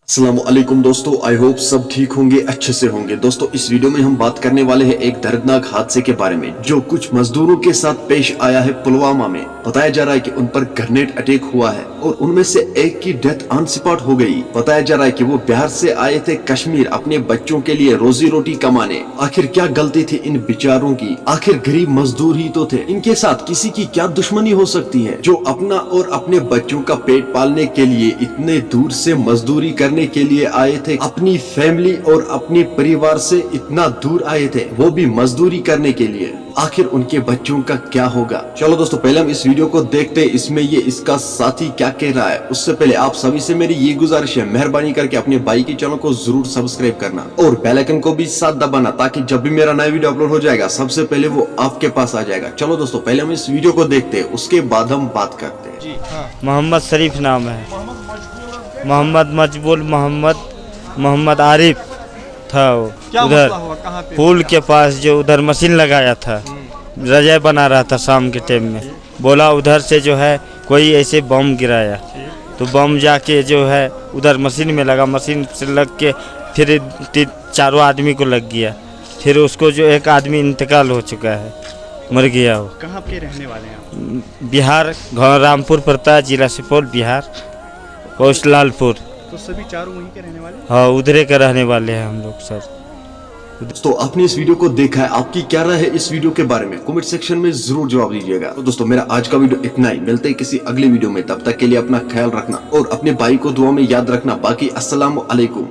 अस्सलाम वालेकुम दोस्तों, आई होप सब ठीक होंगे, अच्छे से होंगे। दोस्तों इस वीडियो में हम बात करने वाले हैं एक दर्दनाक हादसे के बारे में जो कुछ मजदूरों के साथ पेश आया है पुलवामा में। बताया जा रहा है कि उन पर ग्रेनेड अटैक हुआ है और उनमें से एक की डेथ ऑन स्पॉट हो गई। बताया जा रहा है कि वो बिहार से आए थे कश्मीर अपने बच्चों के लिए रोजी रोटी कमाने। आखिर क्या गलती थी इन बेचारों की? आखिर गरीब मजदूर ही तो थे, इनके साथ किसी की क्या दुश्मनी हो सकती है जो अपना और अपने बच्चों का पेट पालने के लिए इतने दूर से मजदूरी करने के लिए आए थे। अपनी फैमिली और अपने परिवार से इतना दूर आए थे, वो भी मजदूरी करने के लिए। आखिर उनके बच्चों का क्या होगा? चलो दोस्तों पहले हम इस वीडियो को देखते हैं, इसमें ये इसका साथी क्या कह रहा है। उससे पहले आप सभी से मेरी ये गुजारिश है, मेहरबानी करके अपने भाई के चैनल को जरूर सब्सक्राइब करना और बेल आइकन को भी साथ दबाना, ताकि जब भी मेरा नया वीडियो अपलोड हो जाएगा सबसे पहले वो आपके पास आ जाएगा। चलो दोस्तों पहले हम इस वीडियो को देखते हैं, उसके बाद हम बात करते हैं। जी मोहम्मद शरीफ नाम है, मोहम्मद मजबूल, मोहम्मद आरिफ था। वो उधर पुल के पास जो उधर मशीन लगाया था, रजाई बना रहा था शाम के टाइम में। बोला उधर से जो है कोई ऐसे बम गिराया, तो बम जाके जो है उधर मशीन में लगा, मशीन से लग के फिर चारों आदमी को लग गया। फिर उसको जो एक आदमी इंतकाल हो चुका है, मर गया वो। कहाँ के रहने वाले हैं आप? बिहार, गाँव रामपुर पड़ता है, जिला सुपौल, बिहार, पोस्ट लालपुर। तो सभी चारों वहीं के रहने वाले? हाँ, उधरे के रहने वाले हैं हम लोग सर। दोस्तों आपने इस वीडियो को देखा है, आपकी क्या राय है इस वीडियो के बारे में? कमेंट सेक्शन में जरूर जवाब दीजिएगा। तो दोस्तों मेरा आज का वीडियो इतना ही, मिलते हैं किसी अगली वीडियो में। तब तक के लिए अपना ख्याल रखना और अपने भाई को दुआ में याद रखना। बाकी अस्सलाम वालेकुम।